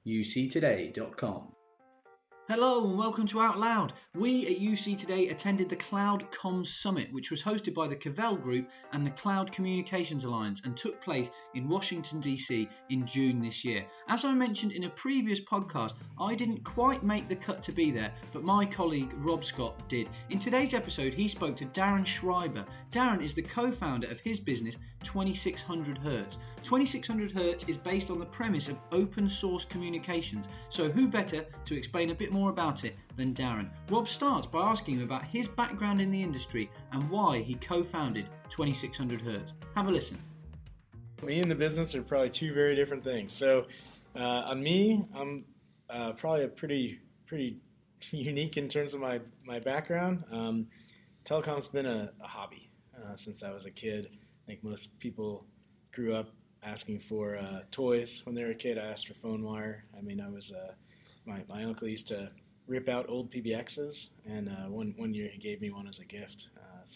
uctoday.com. Hello and welcome to Out Loud. We at UC Today attended the Cloud Comms Summit, which was hosted by the Cavell Group and the Cloud Communications Alliance and took place in Washington DC in June this year. As I mentioned in a previous podcast, I didn't quite make the cut to be there, but my colleague Rob Scott did. In today's episode, he spoke to Darren Schreiber. Darren is the co-founder of his business 2600Hz. 2600Hz is based on the premise of open source communications, so who better to explain a bit more about it than Darren. Rob starts by asking him about his background in the industry and why he co-founded 2600Hz. Have a listen. Me and the business are probably two very different things. So on me, I'm probably a pretty unique in terms of my background. Telecom's been a hobby since I was a kid. I think most people grew up asking for toys when they were a kid. I asked for phone wire. I mean, I was my uncle used to rip out old PBXs, and one year he gave me one as a gift.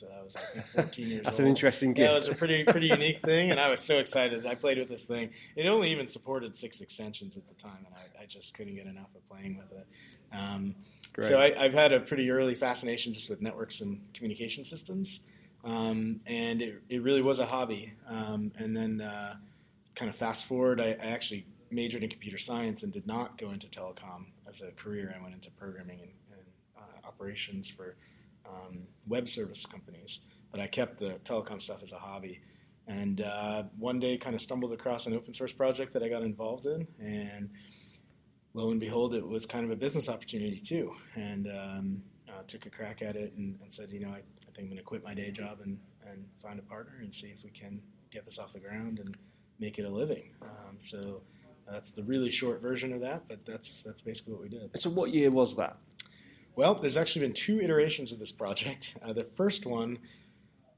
So I was, I think, 14 years old. That's an interesting gift. Yeah, it was a pretty unique thing, and I was so excited. I played with this thing. It only even supported 6 extensions at the time, and I just couldn't get enough of playing with it. Great. So I've had a pretty early fascination just with networks and communication systems, and it really was a hobby. And then kind of fast forward, I actually majored in computer science and did not go into telecom as a career. I went into programming and operations for web service companies, but I kept the telecom stuff as a hobby. And one day kind of stumbled across an open source project that I got involved in, and lo and behold, it was kind of a business opportunity too. And took a crack at it and said, I think I'm going to quit my day job and find a partner and see if we can get this off the ground and make it a living. So that's the really short version of that, but that's basically what we did. So what year was that? Well, there's actually been 2 iterations of this project. The first one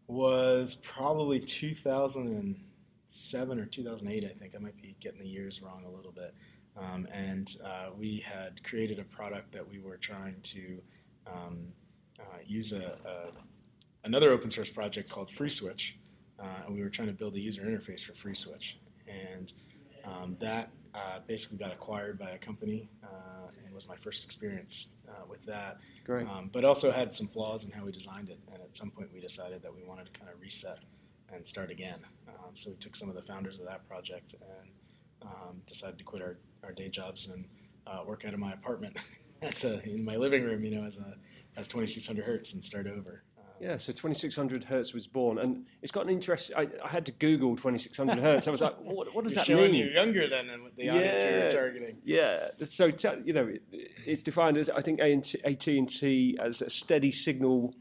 was probably 2007 or 2008, I think. I might be getting the years wrong a little bit. And we had created a product that we were trying to use another open source project called FreeSwitch, and we were trying to build a user interface for FreeSwitch. And that basically got acquired by a company, and was my first experience with that. Great. But also had some flaws in how we designed it, and at some point we decided that we wanted to kind of reset and start again. So we took some of the founders of that project and decided to quit our day jobs and work out of my apartment in my living room, as 2600Hz and start over. Yeah, so 2600Hz was born, and it's got an interest. I had to Google 2600Hz. I was like, what does that mean? You're showing you're younger than the audience you're targeting. Yeah, so it's defined as, I think, AT&T as a steady signal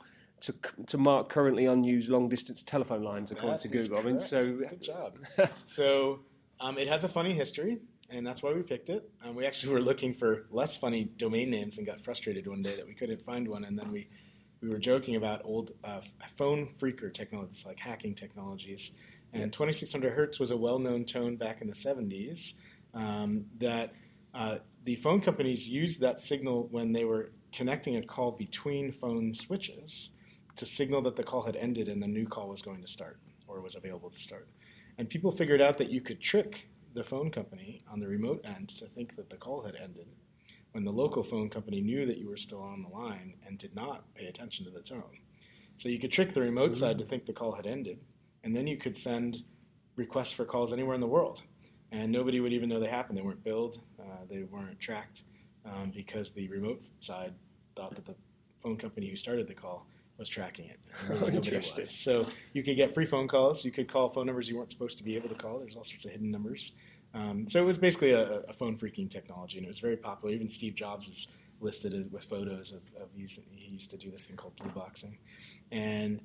to mark currently unused long-distance telephone lines, according to Google. Correct. Good job. So it has a funny history, and that's why we picked it. We actually were looking for less funny domain names and got frustrated one day that we couldn't find one, and then we were joking about old phone phreaker technologies, like hacking technologies. And 2600Hz was a well-known tone back in the 70s that the phone companies used that signal when they were connecting a call between phone switches to signal that the call had ended and the new call was going to start or was available to start. And people figured out that you could trick the phone company on the remote end to think that the call had ended when the local phone company knew that you were still on the line and did not pay attention to the tone. So you could trick the remote side to think the call had ended, and then you could send requests for calls anywhere in the world. And nobody would even know they happened. They weren't billed, they weren't tracked, because the remote side thought that the phone company who started the call was tracking it. Really nobody was. So you could get free phone calls. You could call phone numbers you weren't supposed to be able to call. There's all sorts of hidden numbers. So it was basically a phone phreaking technology, and it was very popular. Even Steve Jobs is listed with photos of he used to do this thing called blue boxing. And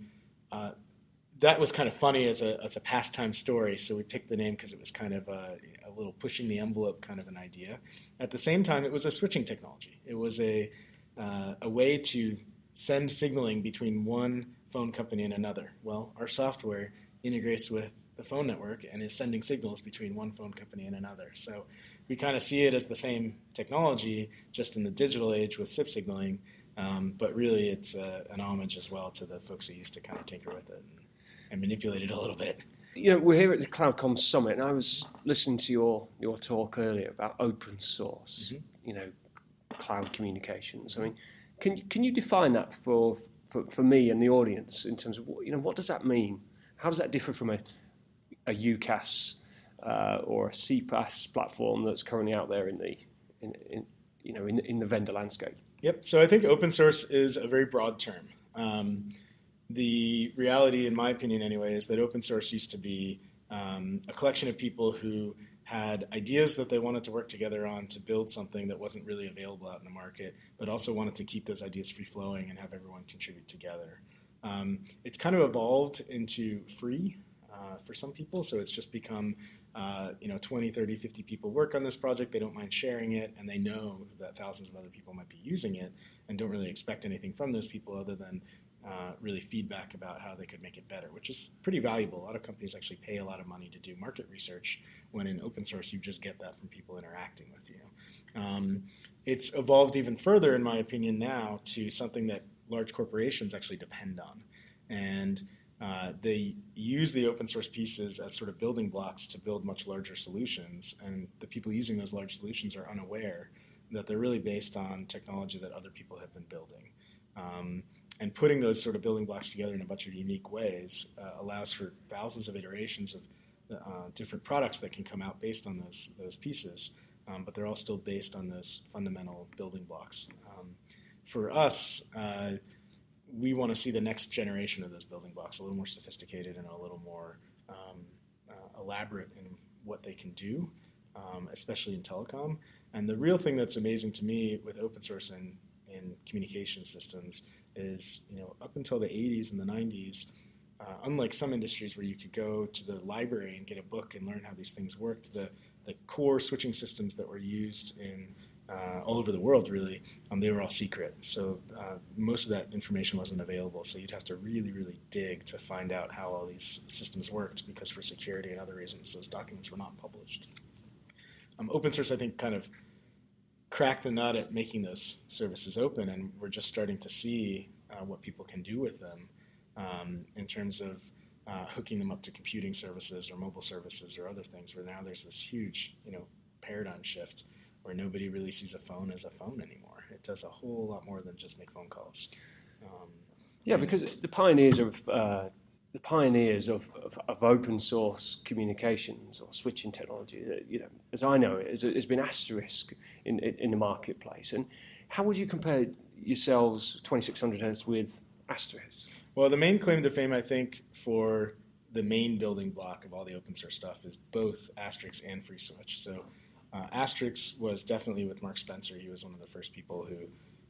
that was kind of funny as a pastime story, so we picked the name because it was kind of a little pushing the envelope kind of an idea. At the same time, it was a switching technology. It was a way to send signaling between one phone company and another. Well, our software integrates with the phone network and is sending signals between one phone company and another. So we kind of see it as the same technology, just in the digital age with SIP signaling, but really it's an homage as well to the folks who used to kind of tinker with it and manipulate it a little bit. We're here at the Cloud Comms Summit, and I was listening to your talk earlier about open source, cloud communications. I mean, can you define that for me and the audience in terms of what does that mean? How does that differ from a UCaaS or a CPaaS platform that's currently out there in the vendor landscape? Yep. So I think open source is a very broad term. The reality, in my opinion anyway, is that open source used to be a collection of people who had ideas that they wanted to work together on to build something that wasn't really available out in the market, but also wanted to keep those ideas free-flowing and have everyone contribute together. It's kind of evolved into free for some people, so it's just become 20, 30, 50 people work on this project, they don't mind sharing it, and they know that thousands of other people might be using it and don't really expect anything from those people other than really feedback about how they could make it better, which is pretty valuable. A lot of companies actually pay a lot of money to do market research, when in open source you just get that from people interacting with you. It's evolved even further, in my opinion, now to something that large corporations actually depend on. And they use the open source pieces as sort of building blocks to build much larger solutions, and the people using those large solutions are unaware that they're really based on technology that other people have been building. And putting those sort of building blocks together in a bunch of unique ways allows for thousands of iterations of different products that can come out based on those pieces, but they're all still based on those fundamental building blocks. For us, we want to see the next generation of those building blocks a little more sophisticated and a little more elaborate in what they can do, especially in telecom. And the real thing that's amazing to me with open source and communication systems is, up until the 80s and the 90s, unlike some industries where you could go to the library and get a book and learn how these things worked, the core switching systems that were used in all over the world, really, they were all secret. So most of that information wasn't available. So you'd have to really, really dig to find out how all these systems worked, because for security and other reasons, those documents were not published. Open source, I think, kind of cracked the nut at making those services open, and we're just starting to see what people can do with them in terms of hooking them up to computing services or mobile services or other things, where now there's this huge paradigm shift where nobody really sees a phone as a phone anymore. It does a whole lot more than just make phone calls. Because the pioneers of open source communications or switching technology, as I know it, has been Asterisk in the marketplace. And how would you compare yourselves 2600Hz with Asterisk? Well, the main claim to fame, I think, for the main building block of all the open source stuff is both Asterisk and FreeSwitch. So Asterisk was definitely with Mark Spencer. He was one of the first people who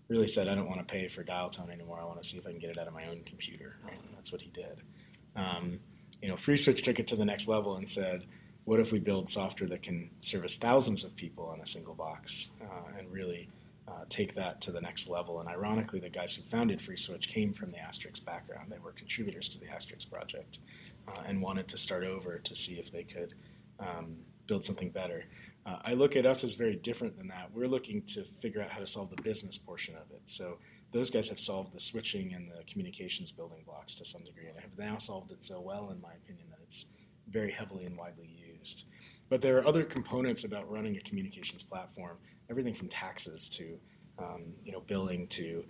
really said, I don't want to pay for dial tone anymore. I want to see if I can get it out of my own computer. Right? And that's what he did. FreeSwitch took it to the next level and said, what if we build software that can service thousands of people on a single box and really take that to the next level? And ironically, the guys who founded FreeSwitch came from the Asterisk background. They were contributors to the Asterisk project and wanted to start over to see if they could build something better. I look at us as very different than that. We're looking to figure out how to solve the business portion of it. So those guys have solved the switching and the communications building blocks to some degree, and have now solved it so well, in my opinion, that it's very heavily and widely used. But there are other components about running a communications platform, everything from taxes to billing to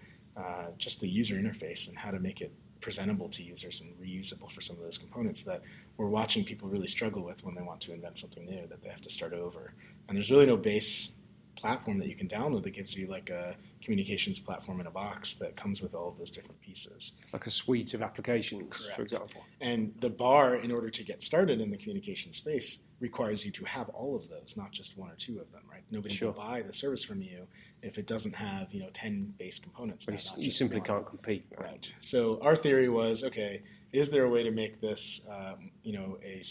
just the user interface and how to make it presentable to users and reusable for some of those components, that we're watching people really struggle with when they want to invent something new, that they have to start over. And there's really no base platform that you can download that gives you like a communications platform in a box that comes with all of those different pieces. Like a suite of applications, Correct. For example. And the bar, in order to get started in the communication space, requires you to have all of those, not just one or two of them, right? Nobody will buy the service from you if it doesn't have 10 base components. You simply can't compete. Right. So our theory was, okay, is there a way to make this a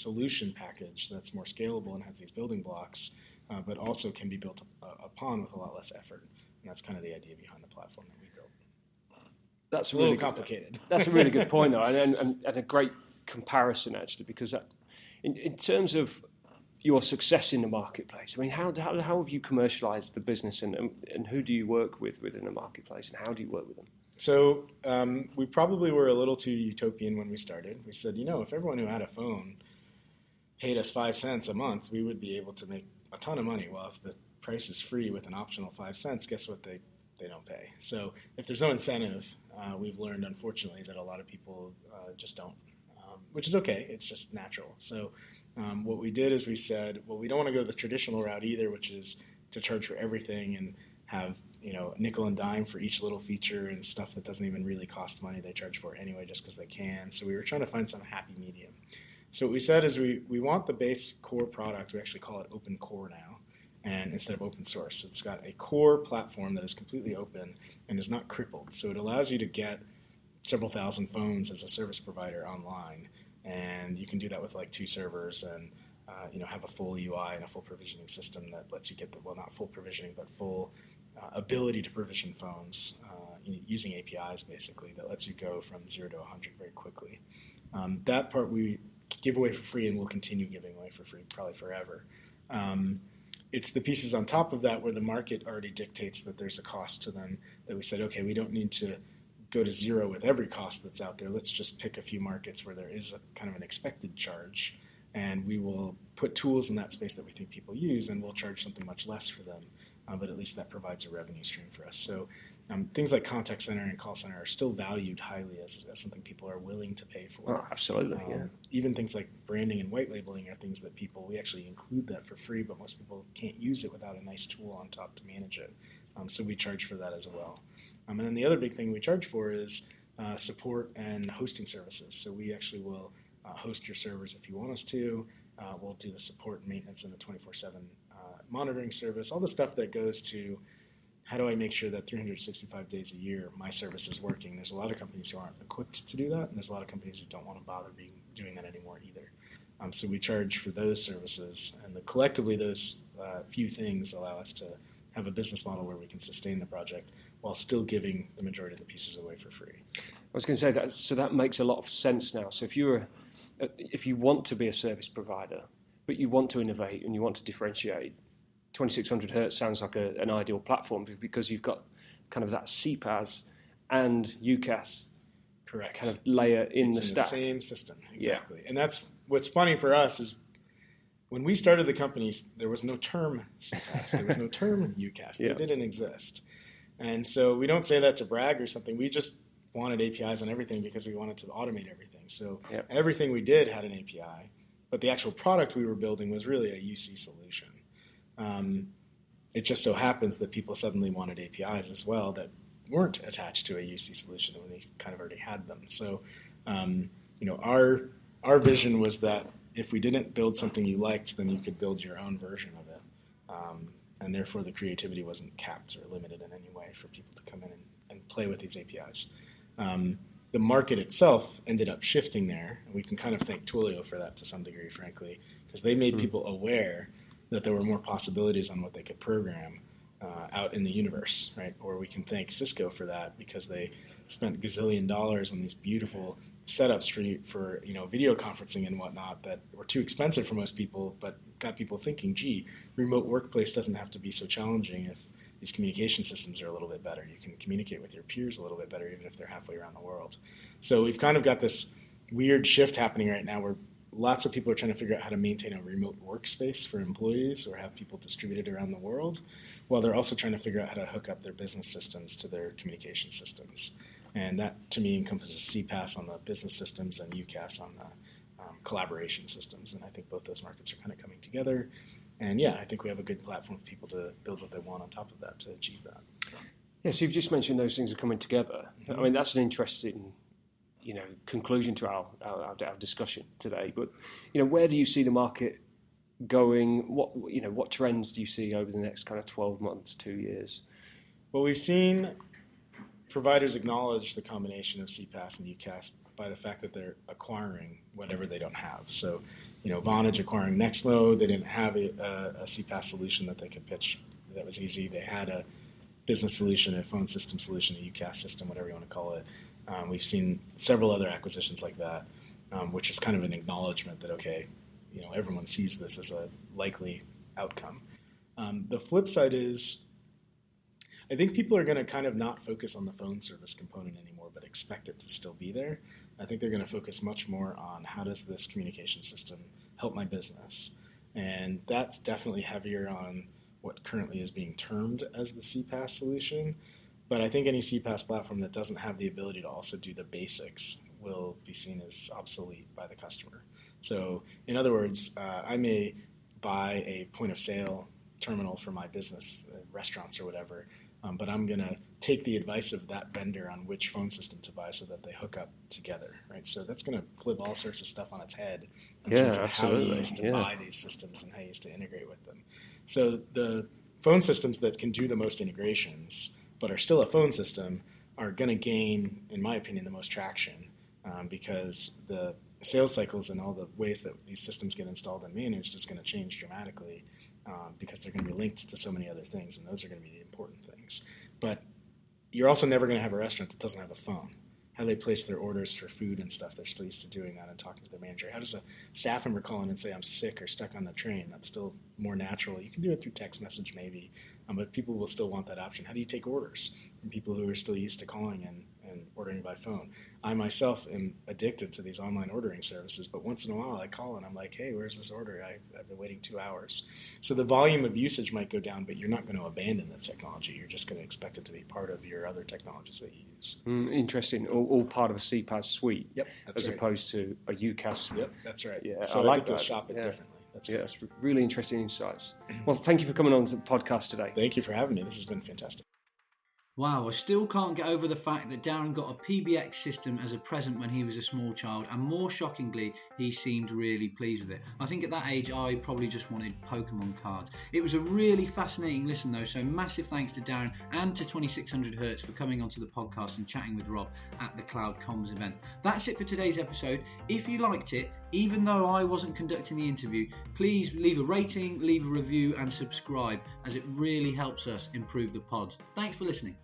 solution package that's more scalable and has these building blocks, but also can be built upon with a lot less effort? And that's kind of the idea behind the platform that we built. That's a little complicated. That's a really good point, though, and a great comparison, actually, because in terms of your success in the marketplace, I mean, how have you commercialized the business, and who do you work with within the marketplace, and how do you work with them? So we probably were a little too utopian when we started. We said, if everyone who had a phone paid us 5 cents a month, we would be able to make a ton of money. Well, if the price is free with an optional 5 cents, guess what they don't pay. So if there's no incentive, we've learned, unfortunately, that a lot of people just don't, which is okay. It's just natural. So what we did is we said, well, we don't want to go the traditional route either, which is to charge for everything and have nickel and dime for each little feature and stuff that doesn't even really cost money. They charge for it anyway just because they can. So we were trying to find some happy medium. So what we said is we want the base core product. We actually call it open core now, and instead of open source. So it's got a core platform that is completely open and is not crippled. So it allows you to get several thousand phones as a service provider online, and you can do that with like 2 servers and have a full UI and a full provisioning system that lets you get the, well, not full provisioning, but full ability to provision phones using APIs, basically, that lets you go from 0 to 100 very quickly. That part we give away for free and will continue giving away for free probably forever. It's the pieces on top of that where the market already dictates that there's a cost to them, that we said, okay, we don't need to go to 0 with every cost that's out there. Let's just pick a few markets where there is a kind of an expected charge, and we will put tools in that space that we think people use, and we'll charge something much less for them, but at least that provides a revenue stream for us. So things like contact center and call center are still valued highly as something people are willing to pay for. Oh, absolutely, yeah. Even things like branding and white labeling are things that we actually include that for free, but most people can't use it without a nice tool on top to manage it. So we charge for that as well. And then the other big thing we charge for is support and hosting services. So we actually will host your servers if you want us to. We'll do the support and maintenance and the 24/7 monitoring service, all the stuff that goes to how do I make sure that 365 days a year my service is working. There's a lot of companies who aren't equipped to do that, and there's a lot of companies who don't want to bother doing that anymore either. So we charge for those services, and collectively those few things allow us to have a business model where we can sustain the project while still giving the majority of the pieces away for free. I was going to say that, so that makes a lot of sense now. So if you want to be a service provider, but you want to innovate and you want to differentiate, 2600 Hertz sounds like an ideal platform because you've got kind of that CPaaS and UCaaS correct kind of layer in the stack. The same system, exactly. Yeah. And that's what's funny for us is when we started the company, there was no term CPaaS, there was no term UCaaS. Yeah. It didn't exist. And so we don't say that to brag or something. We just wanted APIs on everything because we wanted to automate everything. So everything we did had an API, but the actual product we were building was really a UC solution. It just so happens that people suddenly wanted APIs as well that weren't attached to a UC solution when they kind of already had them. So, our vision was that if we didn't build something you liked, then you could build your own version of it, and therefore the creativity wasn't capped or limited in any way for people to come in and play with these APIs. The market itself ended up shifting there, and we can kind of thank Twilio for that to some degree, frankly, because they made people aware that there were more possibilities on what they could program out in the universe, right? Or we can thank Cisco for that because they spent gazillion dollars on these beautiful setups for video conferencing and whatnot that were too expensive for most people, but got people thinking, gee, remote workplace doesn't have to be so challenging if these communication systems are a little bit better. You can communicate with your peers a little bit better even if they're halfway around the world. So we've kind of got this weird shift happening right now where lots of people are trying to figure out how to maintain a remote workspace for employees or have people distributed around the world, while they're also trying to figure out how to hook up their business systems to their communication systems. And that, to me, encompasses CPaaS on the business systems and UCaaS on the collaboration systems. And I think both those markets are kind of coming together. And yeah, I think we have a good platform for people to build what they want on top of that to achieve that. Yeah, so you've just mentioned those things are coming together. I mean, that's an interesting conclusion to our discussion today. But where do you see the market going? What trends do you see over the next kind of 12 months, 2 years? Well, we've seen providers acknowledge the combination of CPaaS and UCaaS by the fact that they're acquiring whatever they don't have. So, Vonage acquiring Nextflow, they didn't have a CPaaS solution that they could pitch that was easy. They had a business solution, a phone system solution, a UCaaS system, whatever you want to call it. We've seen several other acquisitions like that, which is kind of an acknowledgement that, okay, everyone sees this as a likely outcome. The flip side is, I think people are going to kind of not focus on the phone service component anymore, but expect it to still be there. I think they're going to focus much more on how does this communication system help my business. And that's definitely heavier on what currently is being termed as the CPaaS solution. But I think any CPaaS platform that doesn't have the ability to also do the basics will be seen as obsolete by the customer. So in other words, I may buy a point of sale terminal for my business, restaurants or whatever, but I'm going to take the advice of that vendor on which phone system to buy so that they hook up together, right? So that's going to flip all sorts of stuff on its head in terms of how you used to buy these systems and how you used to integrate with them. So the phone systems that can do the most integrations but are still a phone system are going to gain, in my opinion, the most traction because the sales cycles and all the ways that these systems get installed and managed is going to change dramatically because they're going to be linked to so many other things, and those are going to be the important things. But you're also never going to have a restaurant that doesn't have a phone. How they place their orders for food and stuff, they're still used to doing that and talking to their manager. How does a staff member call in and say, I'm sick or stuck on the train? That's still more natural. You can do it through text message maybe, but people will still want that option. How do you take orders from people who are still used to calling and ordering by phone? I myself am addicted to these online ordering services, but once in a while I call and I'm like, hey, where's this order? I've been waiting 2 hours. So the volume of usage might go down, but you're not going to abandon the technology. You're just going to expect it to be part of your other technologies that you use. Interesting. All part of a CPaaS suite, yep, as opposed to a UCaaS. Yep, that's right. Yeah, so I like that. That. Shop it differently. That's really interesting insights. Well, thank you for coming on to the podcast today. Thank you for having me. This has been fantastic. Wow, I still can't get over the fact that Darren got a PBX system as a present when he was a small child, and more shockingly, he seemed really pleased with it. I think at that age, I probably just wanted Pokemon cards. It was a really fascinating listen though, so massive thanks to Darren and to 2600Hz for coming onto the podcast and chatting with Rob at the Cloud Comms event. That's it for today's episode. If you liked it, even though I wasn't conducting the interview, please leave a rating, leave a review and subscribe, as it really helps us improve the pods. Thanks for listening.